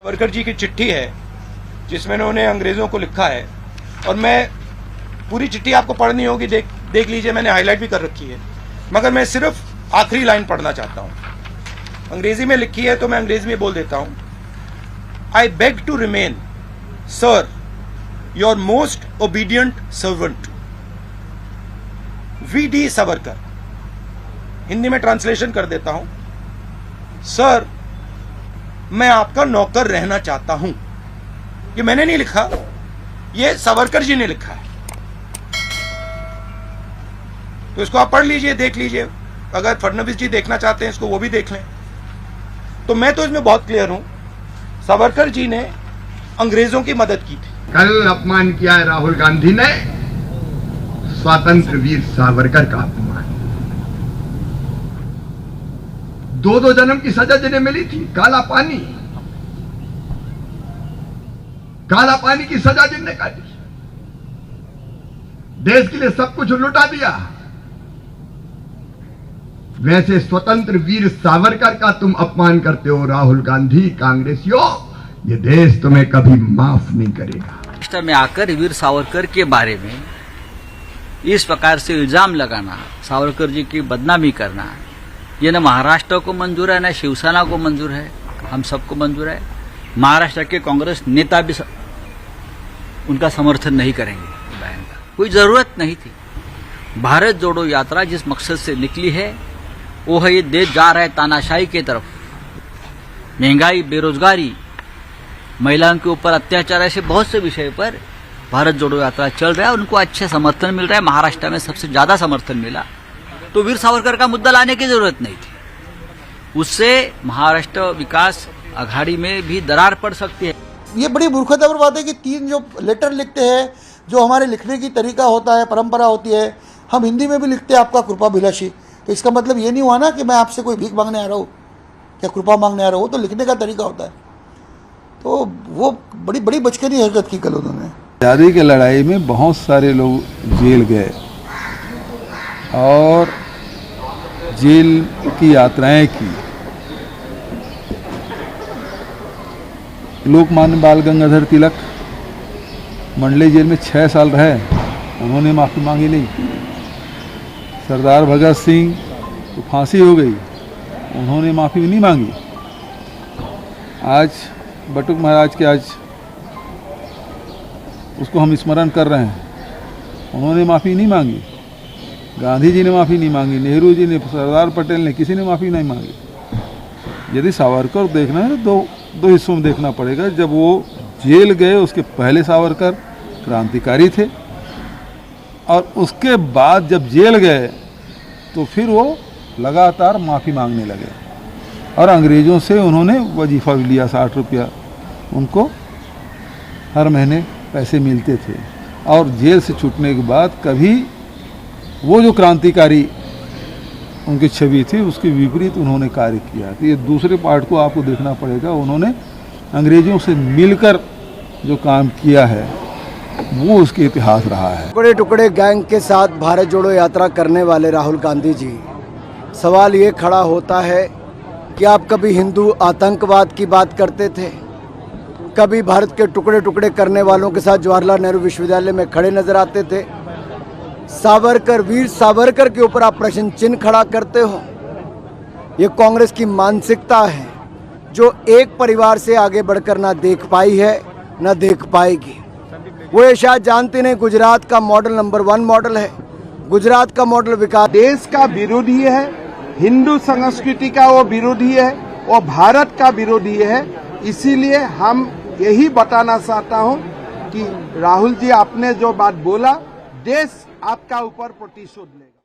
सावरकर जी की चिट्ठी है जिसमें उन्होंने अंग्रेजों को लिखा है, और मैं पूरी चिट्ठी आपको पढ़नी होगी, देख लीजिए, मैंने हाईलाइट भी कर रखी है, मगर मैं सिर्फ आखिरी लाइन पढ़ना चाहता हूं। अंग्रेजी में लिखी है तो मैं अंग्रेजी में बोल देता हूं। I beg to remain sir your most obedient servant V D. Savarkar. Hindi में ट्रांसलेशन कर देता हूं। सर, मैं आपका नौकर रहना चाहता हूं। ये मैंने नहीं लिखा, ये सावरकर जी ने लिखा है। तो इसको आप पढ़ लीजिए, देख लीजिए। अगर फडणवीस जी देखना चाहते हैं इसको, वो भी देख लें। तो मैं तो इसमें बहुत क्लियर हूं, सावरकर जी ने अंग्रेजों की मदद की थी। कल अपमान किया है राहुल गांधी ने स्वतंत्र वीर सावरकर का अपमान। 2 जन्म की सजा जिन्हें मिली थी, काला पानी की सजा जिनने काटी, देश के लिए सब कुछ लुटा दिया, वैसे स्वतंत्र वीर सावरकर का तुम अपमान करते हो। राहुल गांधी, कांग्रेसियों, ये देश तुम्हें कभी माफ नहीं करेगा। महाराष्ट्र में आकर वीर सावरकर के बारे में इस प्रकार से इल्जाम लगाना, सावरकर जी की बदनामी करना, ये न महाराष्ट्र को मंजूर है, न शिवसेना को मंजूर है, हम सबको मंजूर है। महाराष्ट्र के कांग्रेस नेता भी उनका समर्थन नहीं करेंगे। बयान का कोई जरूरत नहीं थी। भारत जोड़ो यात्रा जिस मकसद से निकली है वो है, ये देश जा रहा है तानाशाही की तरफ। महंगाई, बेरोजगारी, महिलाओं के ऊपर अत्याचार, ऐसे बहुत से विषय पर भारत जोड़ो यात्रा चल रहा है। उनको अच्छे समर्थन मिल रहा है। महाराष्ट्र में सबसे ज्यादा समर्थन मिला, तो वीर सावरकर का मुद्दा लाने की जरूरत नहीं थी। उससे महाराष्ट्र विकास अघाड़ी में भी दरार पड़ सकती है। ये बड़ी मूर्खतापूर्ण बात है कि 3 जो लेटर लिखते हैं, जो हमारे लिखने की तरीका होता है, परंपरा होती है, हम हिंदी में भी लिखते हैं आपका कृपाभिलाषी। तो इसका मतलब ये नहीं हुआ ना कि मैं आपसे कोई भीख मांगने आ रहा हूँ या कृपा मांगने आ रहा हूँ। तो लिखने का तरीका होता है। तो वो बड़ी बड़ी बचकानी हरकत की कल उन्होंने। आज़ादी की लड़ाई में बहुत सारे लोग जेल गए और जेल की यात्राएं की। लोकमान्य बाल गंगाधर तिलक मंडले जेल में 6 साल रहे, उन्होंने माफ़ी मांगी नहीं। सरदार भगत सिंह को फांसी हो गई, उन्होंने माफ़ी नहीं मांगी। आज बटुक महाराज के आज उसको हम स्मरण कर रहे हैं, उन्होंने माफ़ी नहीं मांगी। गांधी जी ने माफ़ी नहीं मांगी, नेहरू जी ने, सरदार पटेल ने, किसी ने माफ़ी नहीं मांगी। यदि सावरकर देखना है तो दो हिस्सों में देखना पड़ेगा। जब वो जेल गए उसके पहले सावरकर क्रांतिकारी थे, और उसके बाद जब जेल गए तो फिर वो लगातार माफ़ी मांगने लगे, और अंग्रेज़ों से उन्होंने वजीफ़ा भी लिया। 60 रुपया उनको हर महीने पैसे मिलते थे। और जेल से छूटने के बाद कभी वो जो क्रांतिकारी उनकी छवि थी उसके विपरीत उन्होंने कार्य किया। तो ये दूसरे पार्ट को आपको देखना पड़ेगा। उन्होंने अंग्रेज़ों से मिलकर जो काम किया है वो उसके इतिहास रहा है। टुकड़े टुकड़े गैंग के साथ भारत जोड़ो यात्रा करने वाले राहुल गांधी जी, सवाल ये खड़ा होता है कि आप कभी हिंदू आतंकवाद की बात करते थे, कभी भारत के टुकड़े टुकड़े करने वालों के साथ जवाहरलाल नेहरू विश्वविद्यालय में खड़े नजर आते थे। सावरकर, वीर सावरकर के ऊपर आप प्रश्न चिन्ह खड़ा करते हो। ये कांग्रेस की मानसिकता है जो एक परिवार से आगे बढ़कर ना देख पाई है ना देख पाएगी। वो ये शायद जानते नहीं, गुजरात का मॉडल नंबर 1 मॉडल है। गुजरात का मॉडल विकास देश का विरोधी है, हिंदू संस्कृति का वो विरोधी है, वो भारत का विरोधी है। इसीलिए हम यही बताना चाहता हूं कि राहुल जी, आपने जो बात बोला, देश आपका ऊपर प्रतिशोध लेगा।